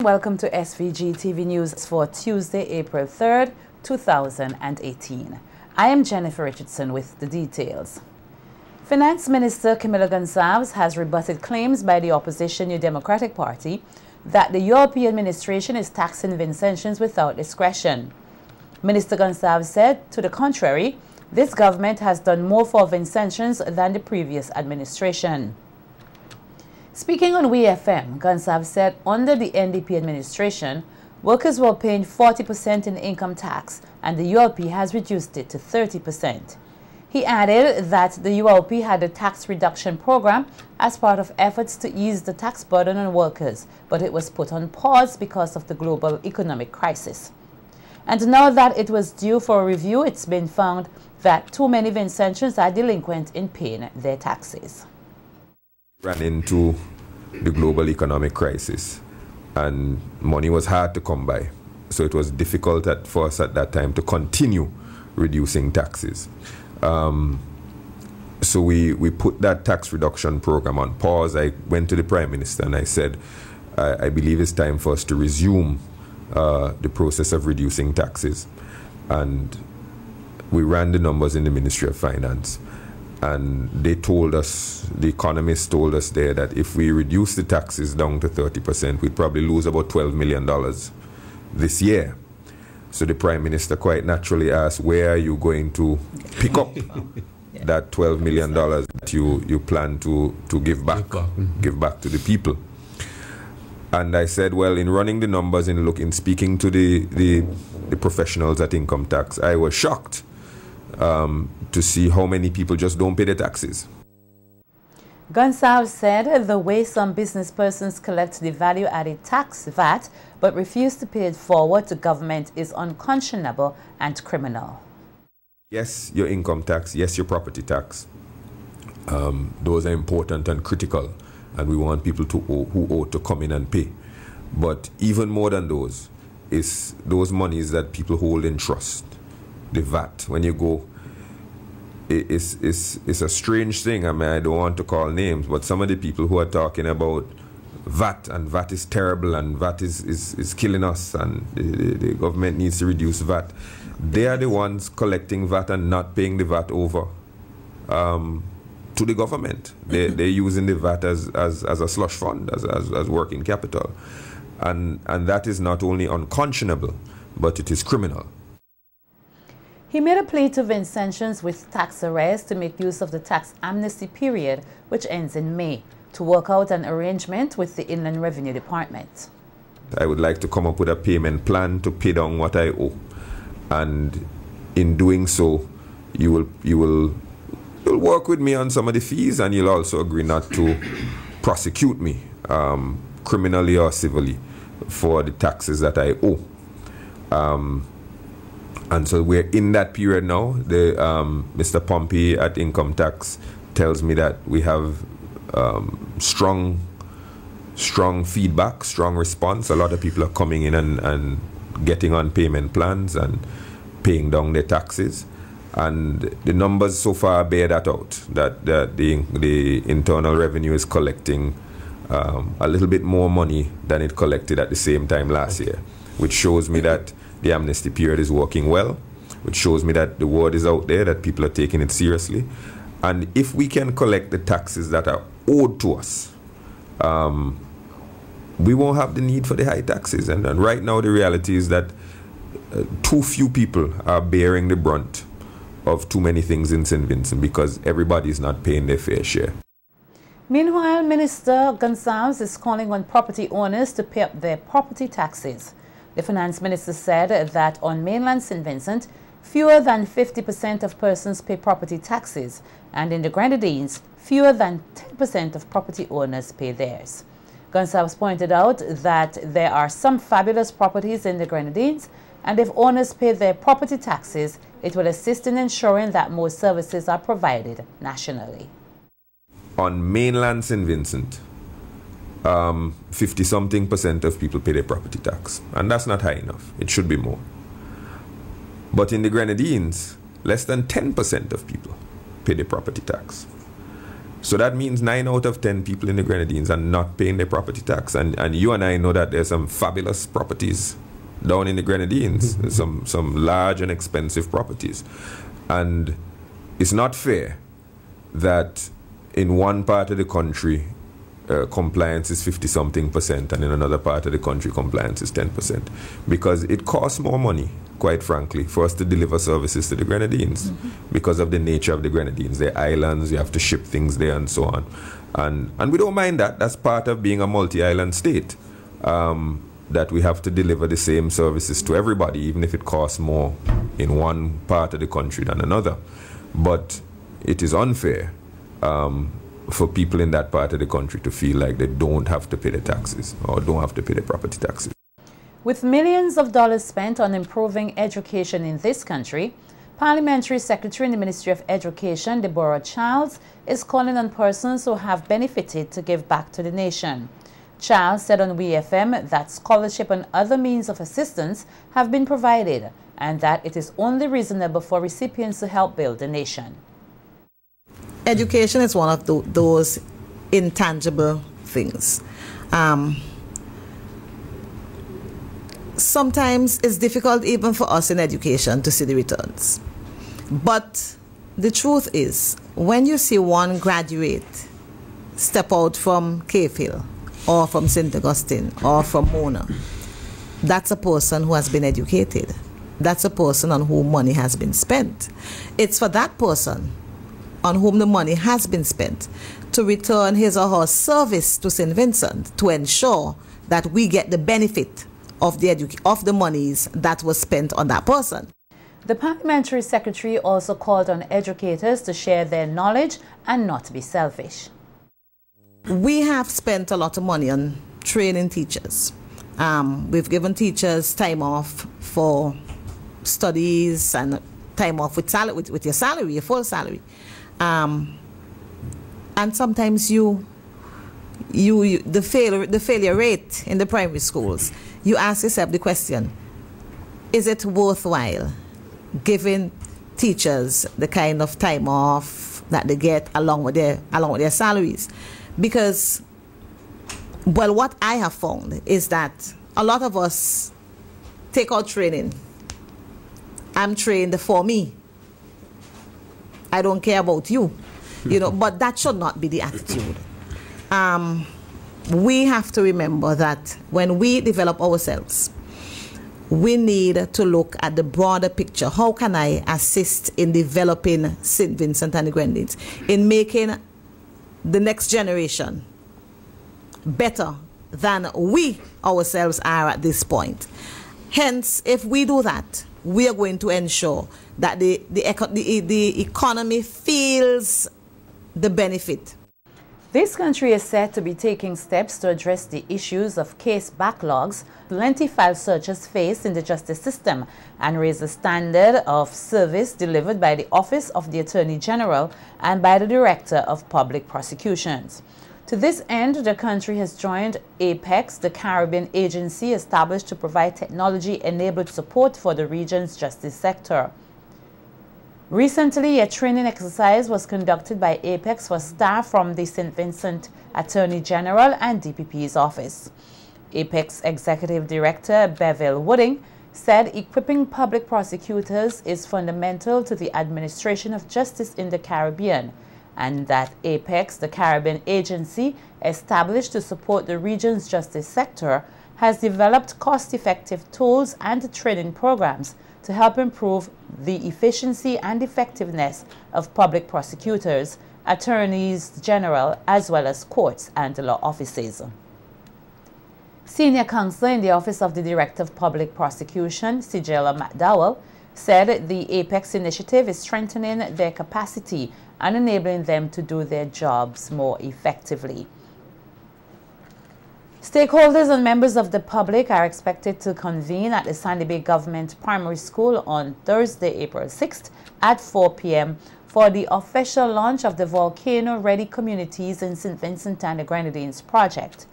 welcome to SVG-TV News for Tuesday, April 3rd, 2018. I am Jennifer Richardson with the details. Finance Minister Camilla Gonzalez has rebutted claims by the opposition New Democratic Party that the European administration is taxing Vincentians without discretion. Minister Gonzalez said, to the contrary, this government has done more for Vincentians than the previous administration. Speaking on WeFM, Gonzalez said under the NDP administration, workers were paying 40% in income tax and the ULP has reduced it to 30%. He added that the ULP had a tax reduction program as part of efforts to ease the tax burden on workers, but it was put on pause because of the global economic crisis. And now that it was due for a review, it's been found that too many Vincentians are delinquent in paying their taxes. Ran into the global economic crisis and money was hard to come by. So it was difficult for us at that time to continue reducing taxes. So we put that tax reduction program on pause. I went to the Prime Minister and I said, I believe it's time for us to resume the process of reducing taxes. And we ran the numbers in the Ministry of Finance. And they told us, the economists told us there, that if we reduce the taxes down to 30%, we'd probably lose about $12 million this year. So the Prime Minister quite naturally asked, where are you going to pick up that $12 million that you plan to give back to the people? And I said, well, in running the numbers and in speaking to the professionals at income tax, I was shocked to see how many people just don't pay their taxes. Gonzalez said the way some business persons collect the value-added tax, VAT, but refuse to pay it forward to government is unconscionable and criminal. Yes, your income tax, yes, your property tax. Those are important and critical, and we want people who owe to come in and pay. But even more than those is those monies that people hold in trust. The VAT, when you go, it's a strange thing. I mean, I don't want to call names, but some of the people who are talking about VAT, and VAT is terrible, and VAT is killing us, and the government needs to reduce VAT, they are the ones collecting VAT and not paying the VAT over to the government. They're using the VAT as a slush fund, as working capital. And that is not only unconscionable, but it is criminal. He made a plea to Vincentians with tax arrears to make use of the tax amnesty period, which ends in May, to work out an arrangement with the Inland Revenue Department. I would like to come up with a payment plan to pay down what I owe. And in doing so, you'll work with me on some of the fees, and you'll also agree not to prosecute me criminally or civilly for the taxes that I owe. And so we're in that period now. Mr. Pompey at Income Tax tells me that we have strong feedback, strong response. A lot of people are coming in and getting on payment plans and paying down their taxes. And the numbers so far bear that out, that the Internal Revenue is collecting a little bit more money than it collected at the same time last year, which shows me that the amnesty period is working well, which shows me that the word is out there, that people are taking it seriously. And if we can collect the taxes that are owed to us, we won't have the need for the high taxes. And right now the reality is that too few people are bearing the brunt of too many things in St. Vincent because everybody is not paying their fair share. Meanwhile, Minister Gonzalez is calling on property owners to pay up their property taxes. The Finance Minister said that on mainland St. Vincent, fewer than 50% of persons pay property taxes, and in the Grenadines, fewer than 10% of property owners pay theirs. Gonzalez pointed out that there are some fabulous properties in the Grenadines, and if owners pay their property taxes, it will assist in ensuring that more services are provided nationally. On mainland St. Vincent, 50-something% of people pay their property tax, and that's not high enough. It should be more. But in the Grenadines, less than 10% of people pay their property tax. So that means 9 out of 10 people in the Grenadines are not paying their property tax. And you and I know that there's some fabulous properties down in the Grenadines, some large and expensive properties. And it's not fair that in one part of the country, compliance is 50-something% and in another part of the country compliance is 10%, because it costs more money, quite frankly, for us to deliver services to the Grenadines because of the nature of the Grenadines. They're islands, you have to ship things there and so on. And we don't mind that. That's part of being a multi-island state, that we have to deliver the same services to everybody, even if it costs more in one part of the country than another. But it is unfair for people in that part of the country to feel like they don't have to pay the taxes or don't have to pay the property taxes. With millions of dollars spent on improving education in this country, Parliamentary Secretary in the Ministry of Education, Deborah Childs, is calling on persons who have benefited to give back to the nation. Childs said on WeFM that scholarship and other means of assistance have been provided and that it is only reasonable for recipients to help build the nation. Education is one of those intangible things. Sometimes it's difficult even for us in education to see the returns. But the truth is, when you see one graduate step out from Cave Hill or from St. Augustine or from Mona, that's a person who has been educated. That's a person on whom money has been spent. It's for that person on whom the money has been spent to return his or her service to St. Vincent to ensure that we get the benefit of the monies that was spent on that person. The Parliamentary Secretary also called on educators to share their knowledge and not be selfish. We have spent a lot of money on training teachers. We've given teachers time off for studies and time off with your salary, your full salary. And sometimes the failure rate in the primary schools, you ask yourself the question, is it worthwhile giving teachers the kind of time off that they get along with their salaries? Because, well, what I have found is that a lot of us take out training. I'm trained for me. I don't care about you, but that should not be the attitude. We have to remember that when we develop ourselves, we need to look at the broader picture. How can I assist in developing St. Vincent and the Grenadines, in making the next generation better than we ourselves are at this point? Hence, if we do that, we are going to ensure that the economy feels the benefit. This country is said to be taking steps to address the issues of case backlogs lengthy file searchers face in the justice system and raise the standard of service delivered by the Office of the Attorney General and by the Director of Public Prosecutions. To this end, the country has joined APEX, the Caribbean agency established to provide technology-enabled support for the region's justice sector. Recently, a training exercise was conducted by APEX for staff from the St. Vincent Attorney General and DPP's office. APEX Executive Director Bevel Wooding said equipping public prosecutors is fundamental to the administration of justice in the Caribbean, and that APEX, the Caribbean agency established to support the region's justice sector, has developed cost-effective tools and training programs to help improve the efficiency and effectiveness of public prosecutors, attorneys general, as well as courts and law offices. Senior Counsel in the Office of the Director of Public Prosecution, Sigela McDowell, said the APEX initiative is strengthening their capacity and enabling them to do their jobs more effectively. Stakeholders and members of the public are expected to convene at the Sandy Bay Government Primary School on Thursday, April 6th at 4 p.m. for the official launch of the Volcano Ready Communities in St. Vincent and the Grenadines project.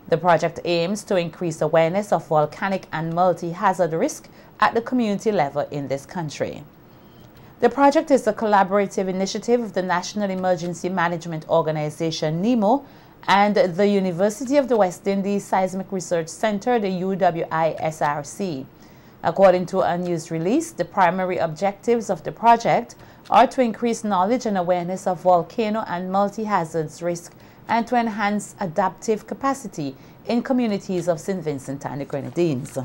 The project aims to increase awareness of volcanic and multi-hazard risk at the community level in this country. The project is a collaborative initiative of the National Emergency Management Organization, NEMO, and the University of the West Indies Seismic Research Center, the UWI-SRC. According to a news release, the primary objectives of the project are to increase knowledge and awareness of volcano and multi-hazards risk and to enhance adaptive capacity in communities of St. Vincent and the Grenadines.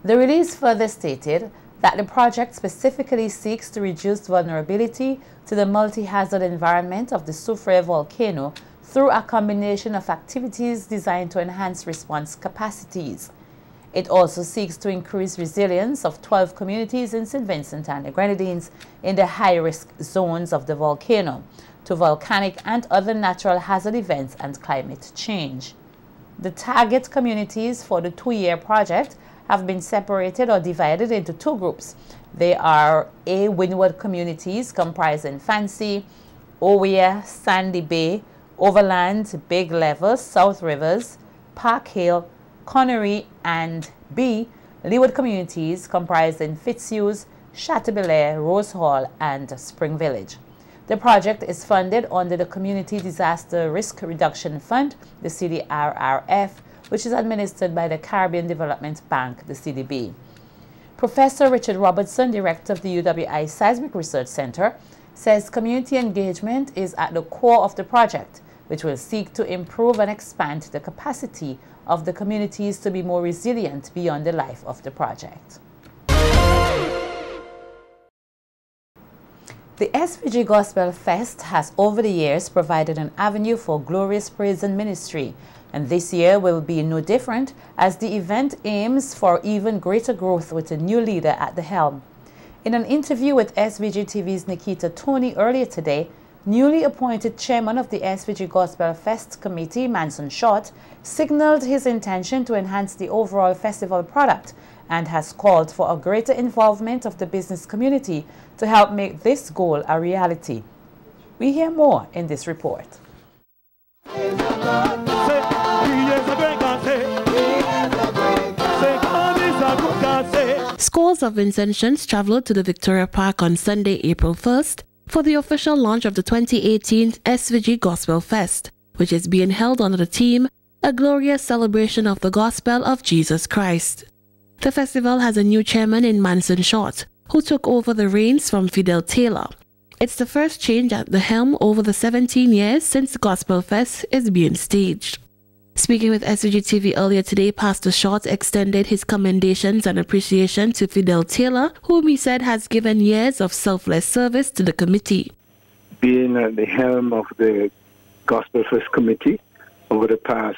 The release further stated that the project specifically seeks to reduce vulnerability to the multi-hazard environment of the Soufriere volcano through a combination of activities designed to enhance response capacities. It also seeks to increase resilience of 12 communities in St. Vincent and the Grenadines in the high-risk zones of the volcano to volcanic and other natural hazard events and climate change. The target communities for the 2-year project have been separated or divided into 2 groups. They are A. Windward communities comprising Fancy, Owea, Sandy Bay, Overland, Big Level, South Rivers, Park Hill, Connery, and B. Leeward communities comprising Fitzhugh, Chateaubelair, Rose Hall, and Spring Village. The project is funded under the Community Disaster Risk Reduction Fund, the CDRRF, which is administered by the Caribbean Development Bank, the CDB. Professor Richard Robertson, director of the UWI Seismic Research Center, says community engagement is at the core of the project, which will seek to improve and expand the capacity of the communities to be more resilient beyond the life of the project. The SVG Gospel Fest has over the years provided an avenue for glorious praise and ministry, and this year will be no different as the event aims for even greater growth with a new leader at the helm. In an interview with SVG-TV's Nikita Tony earlier today, newly appointed chairman of the SVG Gospel Fest Committee, Manson Short, signaled his intention to enhance the overall festival product and has called for a greater involvement of the business community to help make this goal a reality. We hear more in this report. Scores of Vincentians traveled to the Victoria Park on Sunday, April 1st, for the official launch of the 2018 SVG Gospel Fest, which is being held under the theme, A Glorious Celebration of the Gospel of Jesus Christ. The festival has a new chairman in Manson Short, who took over the reins from Fidel Taylor. It's the first change at the helm over the 17 years since the Gospel Fest is being staged. Speaking with SVG-TV earlier today, Pastor Short extended his commendations and appreciation to Fidel Taylor, whom he said has given years of selfless service to the committee. Being at the helm of the Gospel Fest Committee over the past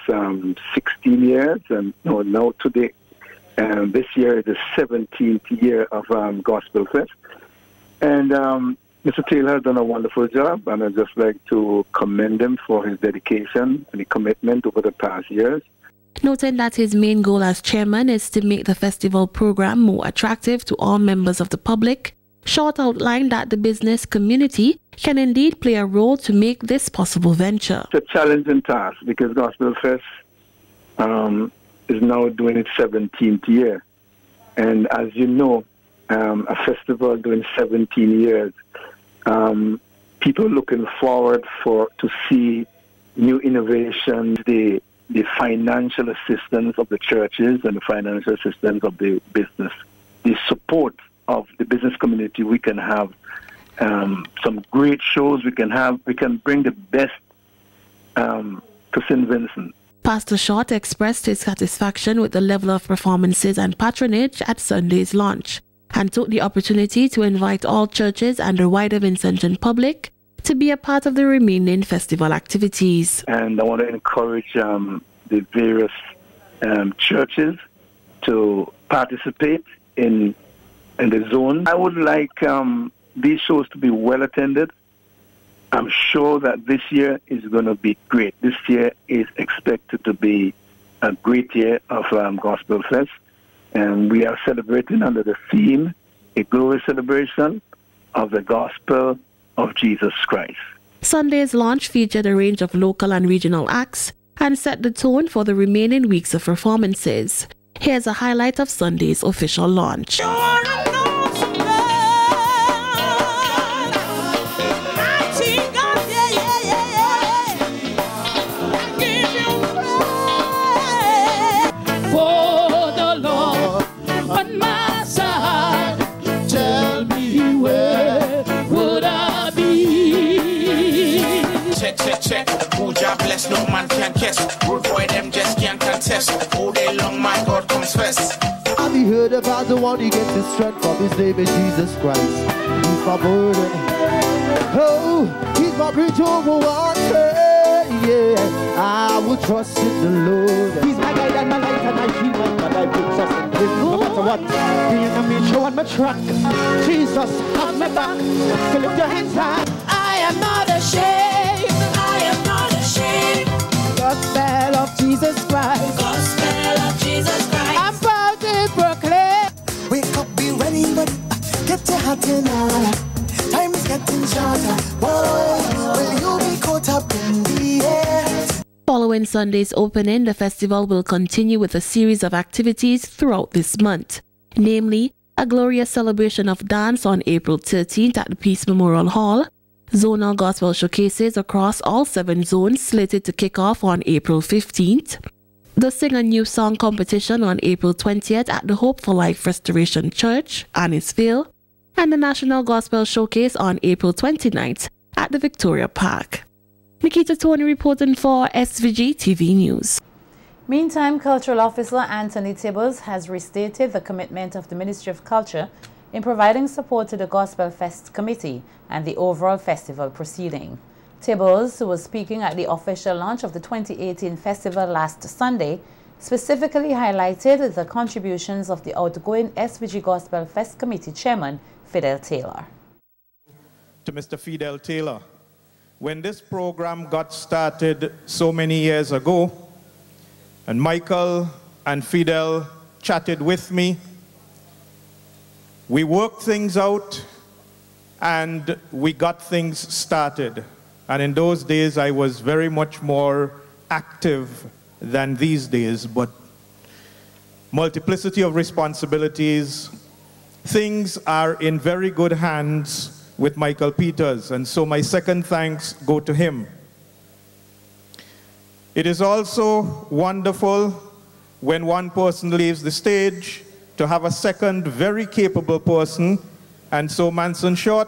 16 years, and now today, this year is the 17th year of Gospel Fest. And Mr. Taylor has done a wonderful job, and I'd just like to commend him for his dedication and the commitment over the past years. Noting that his main goal as chairman is to make the festival program more attractive to all members of the public, Short outlined that the business community can indeed play a role to make this possible venture. It's a challenging task because Gospel Fest is now doing its 17th year. And as you know, a festival doing 17 years, people looking forward to see new innovations, the financial assistance of the churches and the financial assistance of the business, the support of the business community. We can have some great shows. We can bring the best to St. Vincent. Pastor Short expressed his satisfaction with the level of performances and patronage at Sunday's launch, and took the opportunity to invite all churches and the wider Vincentian public to be a part of the remaining festival activities. And I want to encourage the various churches to participate in the zone. I would like these shows to be well attended. I'm sure that this year is going to be great. This year is expected to be a great year of Gospel Fest. And we are celebrating under the theme, A Glorious Celebration of the Gospel of Jesus Christ. Sunday's launch featured a range of local and regional acts and set the tone for the remaining weeks of performances. Here's a highlight of Sunday's official launch. and kiss. Rude boy, them just can't contest. All day long, my God comes first. Have you heard about the one who gets his strength from? His name is Jesus Christ. He's my burden. Oh, he's my bridge over water. Yeah, I will trust in the Lord. He's my guide and my life and my shield, and I will trust in him no matter what. The enemy show on my track. Jesus, have my back. So lift your hands high. I am not ashamed. I am not ashamed. Gospel of Jesus Christ. Gospel of Jesus Christ. I'm proud to proclaim. Wake up, be ready, but get your heart in order. Time is getting shorter. Whoa, will you be caught up in the air? Following Sunday's opening, the festival will continue with a series of activities throughout this month, namely a glorious celebration of dance on April 13th at the Peace Memorial Hall, zonal gospel showcases across all 7 zones slated to kick off on April 15th, the Sing a New Song competition on April 20th at the Hope for Life Restoration Church, Annisville, and the National Gospel Showcase on April 29th at the Victoria Park. Nikita Tony reporting for SVG-TV News. Meantime, Cultural Officer Anthony Tibbles has restated the commitment of the Ministry of Culture in providing support to the Gospel Fest Committee and the overall festival proceeding. Tibbles, who was speaking at the official launch of the 2018 festival last Sunday, specifically highlighted the contributions of the outgoing SVG Gospel Fest Committee Chairman, Fidel Taylor. To Mr. Fidel Taylor, when this program got started so many years ago, and Michael and Fidel chatted with me, we worked things out and we got things started. And in those days, I was very much more active than these days, but multiplicity of responsibilities, things are in very good hands with Michael Peters, and so my second thanks go to him. It is also wonderful when one person leaves the stage to have a second very capable person, and so Manson Short,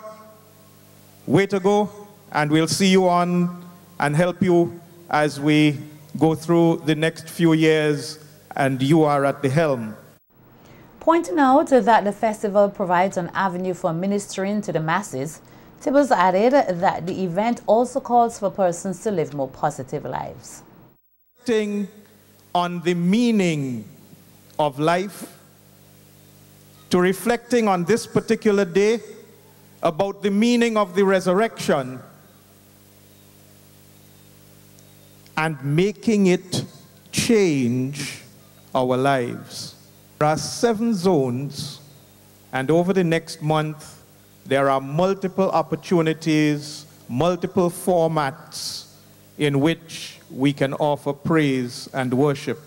way to go, and we'll see you on and help you as we go through the next few years and you are at the helm. Pointing out that the festival provides an avenue for ministering to the masses, Tibbles added that the event also calls for persons to live more positive lives. On the meaning of life, to reflecting on this particular day about the meaning of the resurrection and making it change our lives. There are 7 zones, and over the next month, there are multiple opportunities, multiple formats in which we can offer praise and worship.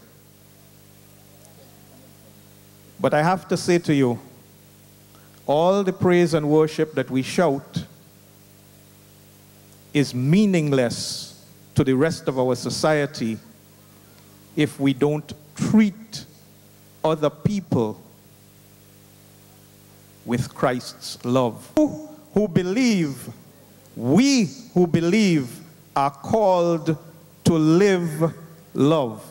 But I have to say to you, all the praise and worship that we shout is meaningless to the rest of our society if we don't treat other people with Christ's love. Who believe, we who believe are called to live love.